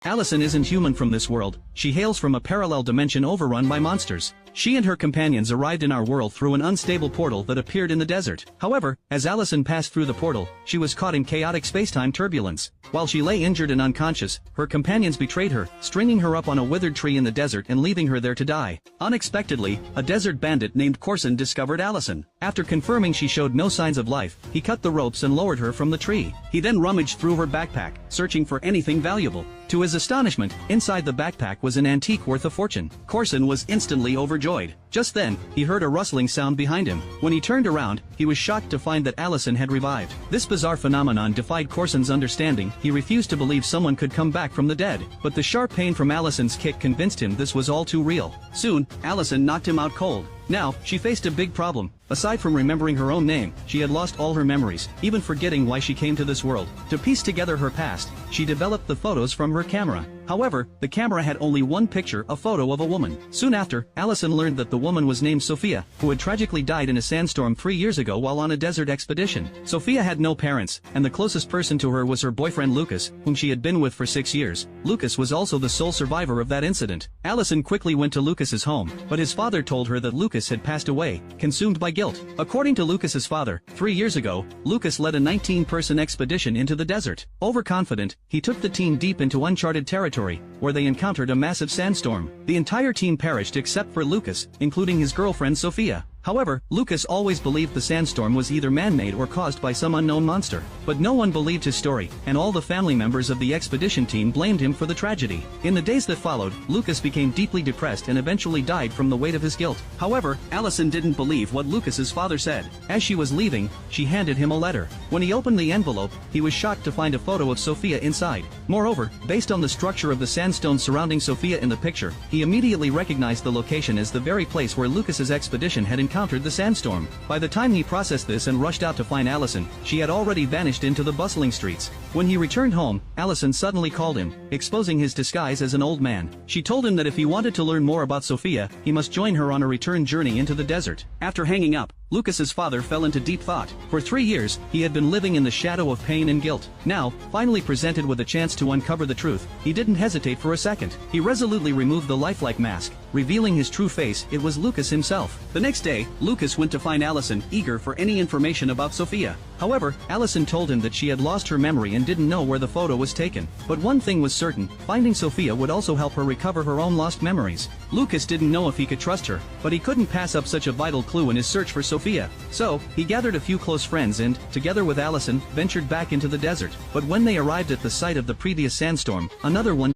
Allison isn't human from this world, she hails from a parallel dimension overrun by monsters. She and her companions arrived in our world through an unstable portal that appeared in the desert. However, as Allison passed through the portal, she was caught in chaotic spacetime turbulence. While she lay injured and unconscious, her companions betrayed her, stringing her up on a withered tree in the desert and leaving her there to die. Unexpectedly, a desert bandit named Corson discovered Allison. After confirming she showed no signs of life, he cut the ropes and lowered her from the tree. He then rummaged through her backpack, searching for anything valuable. To his astonishment, inside the backpack was an antique worth a fortune. Corson was instantly overjoyed. Just then, he heard a rustling sound behind him. When he turned around, he was shocked to find that Allison had revived. This bizarre phenomenon defied Corson's understanding. He refused to believe someone could come back from the dead. But the sharp pain from Allison's kick convinced him this was all too real. Soon, Allison knocked him out cold. Now, she faced a big problem. Aside from remembering her own name, she had lost all her memories, even forgetting why she came to this world. To piece together her past, she developed the photos from her camera. However, the camera had only one picture, a photo of a woman. Soon after, Allison learned that the woman was named Sophia, who had tragically died in a sandstorm 3 years ago while on a desert expedition. Sophia had no parents, and the closest person to her was her boyfriend Lucas, whom she had been with for 6 years. Lucas was also the sole survivor of that incident. Allison quickly went to Lucas's home, but his father told her that Lucas had passed away, consumed by guilt. According to Lucas's father, 3 years ago, Lucas led a 19-person expedition into the desert. Overconfident, he took the team deep into uncharted territory, where they encountered a massive sandstorm. The entire team perished except for Lucas, including his girlfriend Sophia. However, Lucas always believed the sandstorm was either man-made or caused by some unknown monster. But no one believed his story, and all the family members of the expedition team blamed him for the tragedy. In the days that followed, Lucas became deeply depressed and eventually died from the weight of his guilt. However, Allison didn't believe what Lucas's father said. As she was leaving, she handed him a letter. When he opened the envelope, he was shocked to find a photo of Sophia inside. Moreover, based on the structure of the sandstone surrounding Sophia in the picture, he immediately recognized the location as the very place where Lucas's expedition had encountered the sandstorm. By the time he processed this and rushed out to find Allison, she had already vanished into the bustling streets. When he returned home, Allison suddenly called him, exposing his disguise as an old man. She told him that if he wanted to learn more about Sophia, he must join her on a return journey into the desert. After hanging up, Lucas's father fell into deep thought. For 3 years, he had been living in the shadow of pain and guilt. Now, finally presented with a chance to uncover the truth, he didn't hesitate for a second. He resolutely removed the lifelike mask, revealing his true face. It was Lucas himself. The next day, Lucas went to find Allison, eager for any information about Sophia. However, Allison told him that she had lost her memory and didn't know where the photo was taken. But one thing was certain, finding Sophia would also help her recover her own lost memories. Lucas didn't know if he could trust her, but he couldn't pass up such a vital clue in his search for Sophia. So, he gathered a few close friends and, together with Allison, ventured back into the desert. But when they arrived at the site of the previous sandstorm, another one